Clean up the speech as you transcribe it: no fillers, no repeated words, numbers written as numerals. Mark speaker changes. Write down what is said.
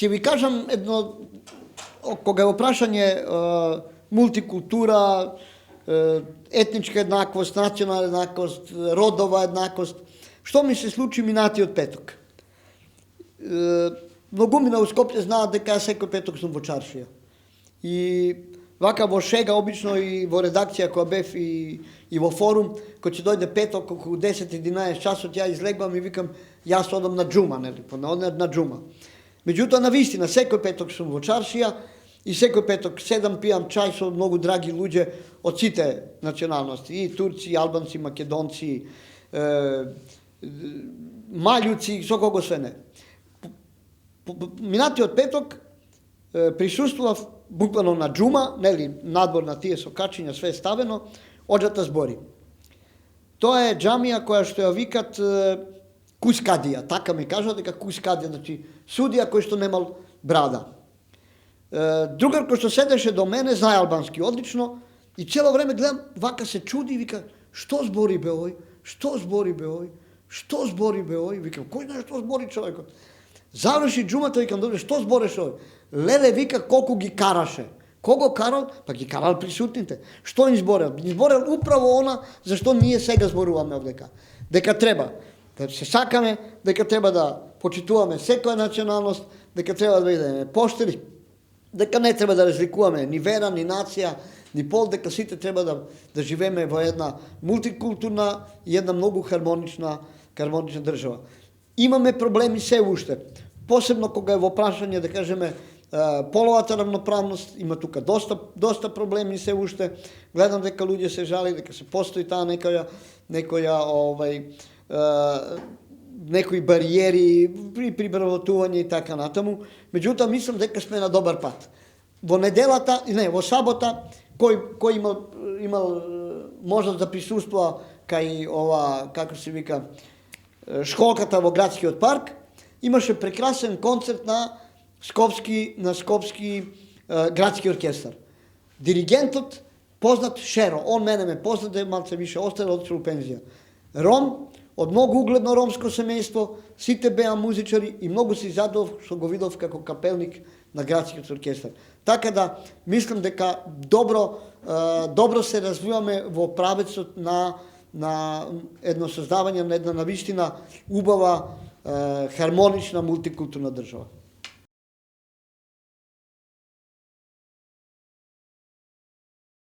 Speaker 1: Ќе ви кажам едно, кога е опрашање мултикултура, етничка еднаквост, национална еднаквост, родова еднаквост, што ми се случи минатиот петок? Многумина у Скопје знаат дека секој петок сум во чаршија. И вака во шега, обично и во редакција која бев и во форум, кој ќе дојде петок околу 10-11 часот, ја излегвам и викам, јас одам на џума, нели, на џума. Меѓутоа, на вистина, секој петок сум во чаршија и секој петок седам, пијам чај со многу драги луѓе од сите националности, и турци, и албанци, македонци, маљуци, со кого све не. Минатиот петок присуствував буквално на џума, нели, надбор на тие со качиња, све е ставено, оджата збори. Тоа е џамија која што ја викат Кускадија, така ми кажа дека Кускадија, значи судија кој што немал брада. Другар кој што седеше до мене, знае албански одлично и цело време гледам, вака се чуди и вика, што збори бе ој, што збори бе ој, што збори бе ој, викам, кој знае што збори човекот? Заврши џумата, викам, добре, што збореше ој? Леле, вика, колку ги караше. Кого карал? Па ги карал присутните. Што им зборел? Им зборел управо она за што ние сега зборуваме овдека. Дека треба да се сакаме, дека треба да почитуваме секоја националност, дека треба да бидеме поштени, дека не треба да разликуваме ни вера, ни нација, ни пол, дека сите треба да живееме во една мултикултурна и една многу хармонична држава. Имаме проблеми се уште. Посебно кога е во прашање, да кажеме, половата равноправност, има тука доста проблеми се уште. Гледам дека луѓе се жали, дека се постои таа некои бариери при прибравотување и така натаму. Меѓутоа, мислам дека сме на добар пат. Во сабота, кој имал можност да присуствува кај ова, како се вика, школката во градскиот парк, имаше прекрасен концерт на Скопски градски оркестар. Диригентот, познат Шеро, он мене ме познат, малце више остар, одишол у пензија. Ром, од многу угледно ромско семејство, сите беа музичари и многу се задоволив што го видов како капелник на градскиот оркестар. Така да, мислам дека добро се развиваме во правецот на едно создавање на една навистина убава, хармонична, мултикултурна држава.